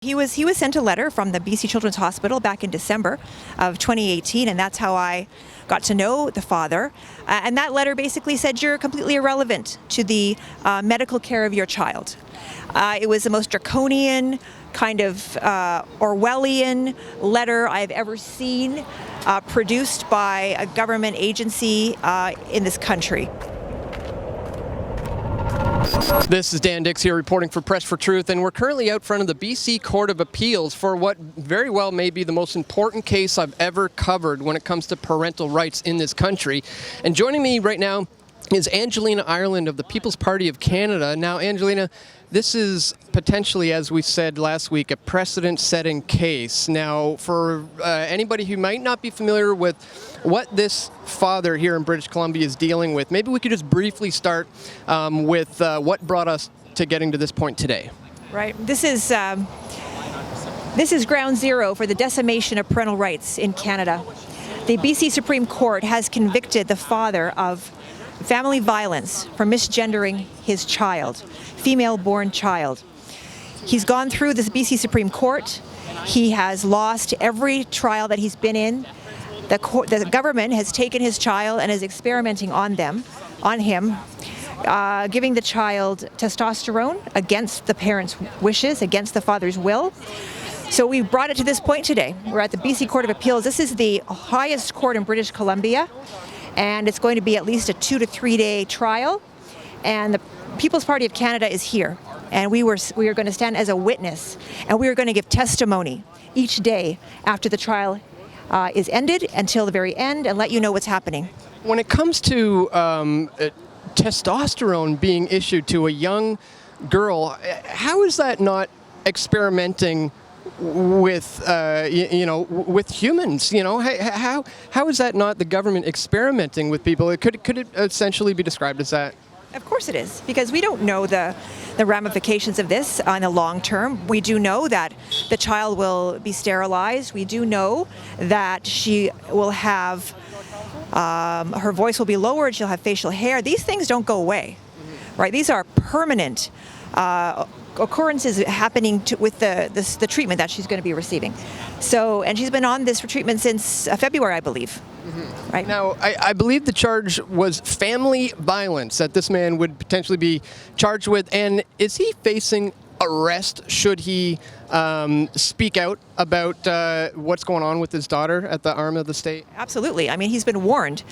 He was sent a letter from the BC Children's Hospital back in December of 2018, and that's how I got to know the father. And that letter basically said you're completely irrelevant to the medical care of your child. It was the most draconian, kind of Orwellian letter I've ever seen produced by a government agency in this country. This is Dan Dix here reporting for Press for Truth, and we're currently out front of the BC Court of Appeals for what very well may be the most important case I've ever covered when it comes to parental rights in this country. And joining me right now is Angelina Ireland of the People's Party of Canada. Now, Angelina, this is potentially, as we said last week, a precedent-setting case. Now, for anybody who might not be familiar with what this father here in British Columbia is dealing with, maybe we could just briefly start with what brought us to getting to this point today. Right. This is ground zero for the decimation of parental rights in Canada. The BC Supreme Court has convicted the father of family violence for misgendering his child, female-born child. He's gone through this BC Supreme Court. He has lost every trial that he's been in. The government has taken his child and is experimenting on him, giving the child testosterone against the parents' wishes, against the father's will. So we brought it to this point today. We're at the BC Court of Appeals. This is the highest court in British Columbia, and it's going to be at least a 2 to 3 day trial. And the People's Party of Canada is here, and we are going to stand as a witness, and we are going to give testimony each day after the trial is ended until the very end, and let you know what's happening. When it comes to testosterone being issued to a young girl, how is that not experimenting with with humans? How is that not the government experimenting with people? Could it essentially be described as that? Of course it is, because we don't know the ramifications of this on the long term. We do know that the child will be sterilized. We do know that she will have, her voice will be lowered, she'll have facial hair. These things don't go away, right? These are permanent occurrences happening with the treatment that she's going to be receiving. So, and she's been on this treatment since February, I believe. Mm-hmm. Right. Now, I believe the charge was family violence that this man would potentially be charged with. And is he facing arrest should he speak out about what's going on with his daughter at the arm of the state? Absolutely. I mean, he's been warned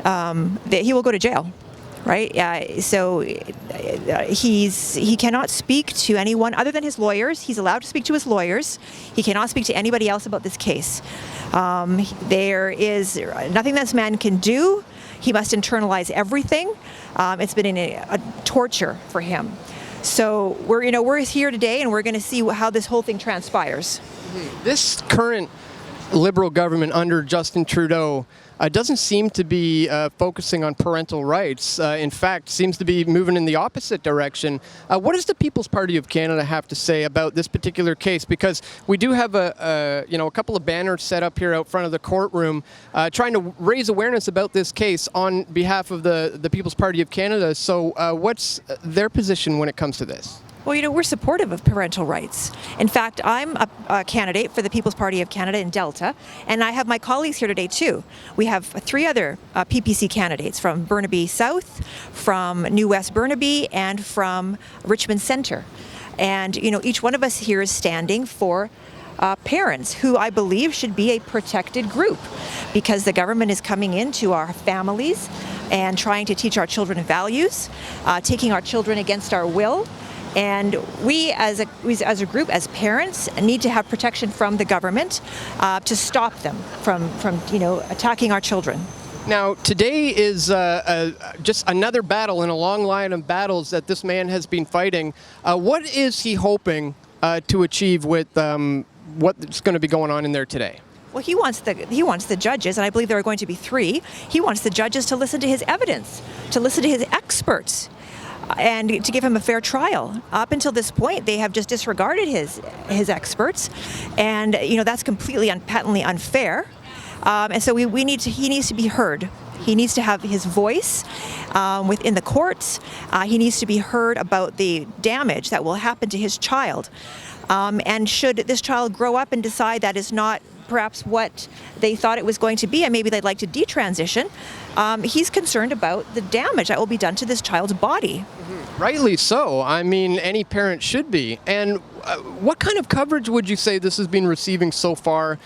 that he will go to jail. Right, so he cannot speak to anyone other than his lawyers. He's allowed to speak to his lawyers. He cannot speak to anybody else about this case. There is nothing this man can do. He must internalize everything. It's been a torture for him. So we're here today, and we're going to see how this whole thing transpires. This current Liberal government under Justin Trudeau doesn't seem to be focusing on parental rights. In fact, seems to be moving in the opposite direction. What does the People's Party of Canada have to say about this particular case? Because we do have a couple of banners set up here out front of the courtroom, trying to raise awareness about this case on behalf of the People's Party of Canada. So, what's their position when it comes to this? Well, we're supportive of parental rights. In fact, I'm a candidate for the People's Party of Canada in Delta, and I have my colleagues here today too. We have 3 other PPC candidates from Burnaby South, from New West Burnaby, and from Richmond Centre. And each one of us here is standing for parents who I believe should be a protected group, because the government is coming into our families and trying to teach our children values, taking our children against our will. And we, as a group, as parents, need to have protection from the government to stop them from attacking our children. Now, today is just another battle in a long line of battles that this man has been fighting. What is he hoping to achieve with what's going to be going on in there today? Well, he wants the judges, and I believe there are going to be 3. He wants the judges to listen to his evidence, to listen to his experts, and to give him a fair trial. Up until this point, they have just disregarded his experts, and that's completely patently unfair. And so he needs to be heard. He needs to have his voice within the courts. He needs to be heard about the damage that will happen to his child. And should this child grow up and decide that is not perhaps what they thought it was going to be, and maybe they'd like to detransition, he's concerned about the damage that will be done to this child's body. Rightly so. I mean, any parent should be. And what kind of coverage would you say this has been receiving so far,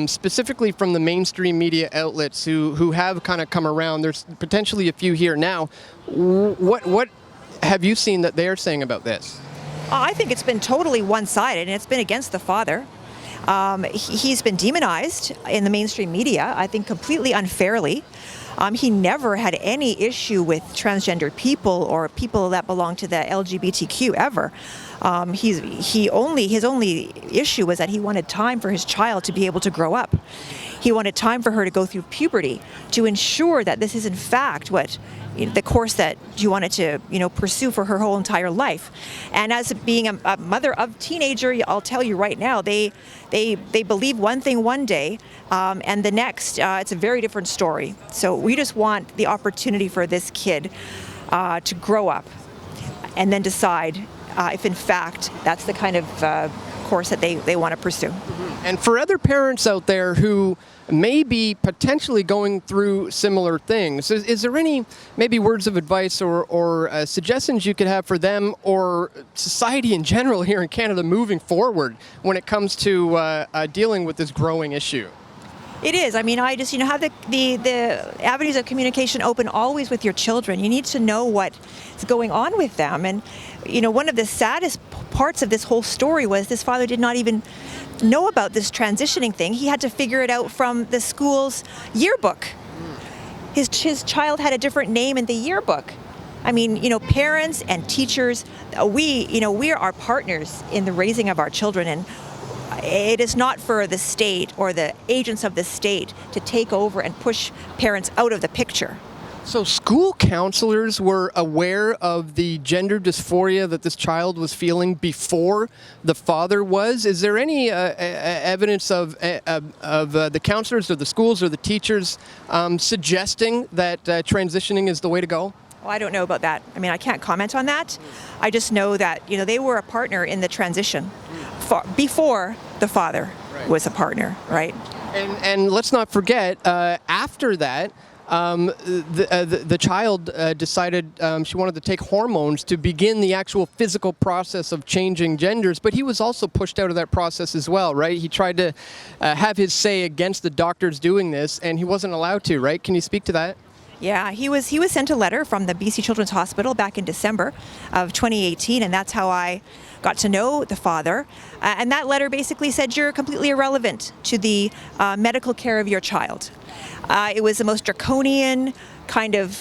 specifically from the mainstream media outlets who have kind of come around? There's potentially a few here now. What have you seen that they're saying about this? I think it's been totally one-sided, and it's been against the father. He's been demonized in the mainstream media, I think completely unfairly. He never had any issue with transgender people or people that belong to the LGBTQ ever. His only issue was that he wanted time for his child to be able to grow up. He wanted time for her to go through puberty to ensure that this is in fact what the course that you wanted to pursue for her whole entire life. And as being a mother of teenager, I'll tell you right now, they believe one thing one day, and the next it's a very different story. So we just want the opportunity for this kid to grow up and then decide if in fact that's the kind of course that they want to pursue. And for other parents out there who may be potentially going through similar things, is there any maybe words of advice or suggestions you could have for them or society in general here in Canada moving forward when it comes to dealing with this growing issue? It is. I mean, I just, have the avenues of communication open always with your children. You need to know what's going on with them. And, one of the saddest parts of this whole story was this father did not even know about this transitioning thing. He had to figure it out from the school's yearbook. His child had a different name in the yearbook. I mean, parents and teachers, we are our partners in the raising of our children, and it is not for the state or the agents of the state to take over and push parents out of the picture. So school counselors were aware of the gender dysphoria that this child was feeling before the father was. Is there any evidence of the counselors or the schools or the teachers suggesting that transitioning is the way to go? Well, I don't know about that. I mean, I can't comment on that. I just know that, they were a partner in the transition before the father was a partner, right? And let's not forget, after that, the child decided she wanted to take hormones to begin the actual physical process of changing genders, but he was also pushed out of that process as well, right? He tried to have his say against the doctors doing this, and he wasn't allowed to, right? Can you speak to that? Yeah, he was sent a letter from the BC Children's Hospital back in December of 2018, and that's how I got to know the father. And that letter basically said you're completely irrelevant to the medical care of your child. It was the most draconian, kind of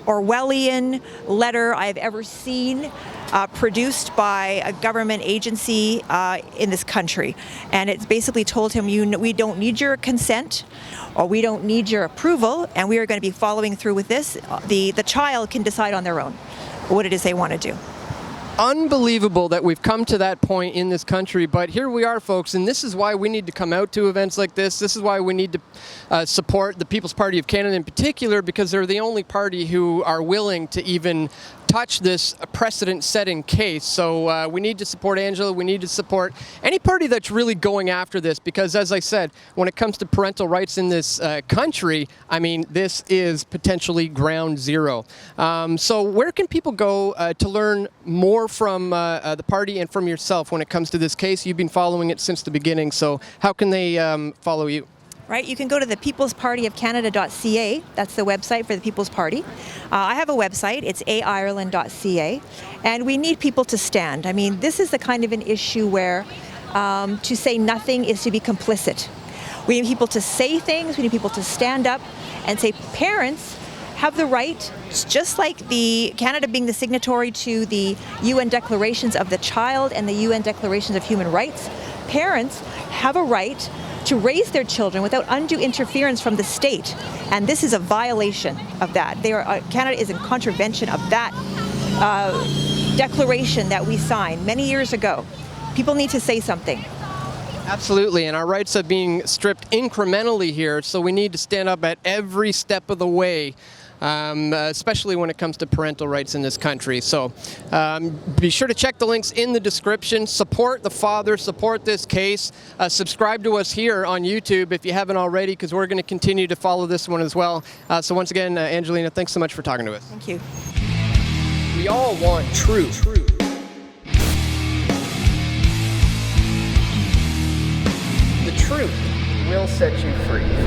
Orwellian letter I've ever seen produced by a government agency in this country. And it basically told him, we don't need your consent, or we don't need your approval, and we are going to be following through with this. The child can decide on their own what it is they want to do. Unbelievable that we've come to that point in this country, but here we are, folks, and this is why we need to come out to events like this. This is why we need to support the People's Party of Canada in particular, because they're the only party who are willing to even touch this precedent-setting case. So we need to support Angela. We need to support any party that's really going after this, because as I said, when it comes to parental rights in this country, I mean, this is potentially ground zero. So where can people go to learn more from the party and from yourself when it comes to this case? You've been following it since the beginning, so how can they follow you? Right, you can go to the peoplespartyofcanada.ca. That's the website for the People's Party. I have a website, it's aireland.ca, and we need people to stand. I mean, this is the kind of an issue where to say nothing is to be complicit. We need people to say things, we need people to stand up and say parents have the right, just like the Canada being the signatory to the UN Declarations of the Child and the UN Declarations of Human Rights, parents have a right to raise their children without undue interference from the state. And this is a violation of that. Canada is in contravention of that declaration that we signed many years ago. People need to say something. Absolutely, and our rights are being stripped incrementally here, so we need to stand up at every step of the way especially when it comes to parental rights in this country. So be sure to check the links in the description. Support the father, support this case. Subscribe to us here on YouTube if you haven't already, because we're going to continue to follow this one as well. So once again, Angelina, thanks so much for talking to us. Thank you. We all want truth. The truth will set you free.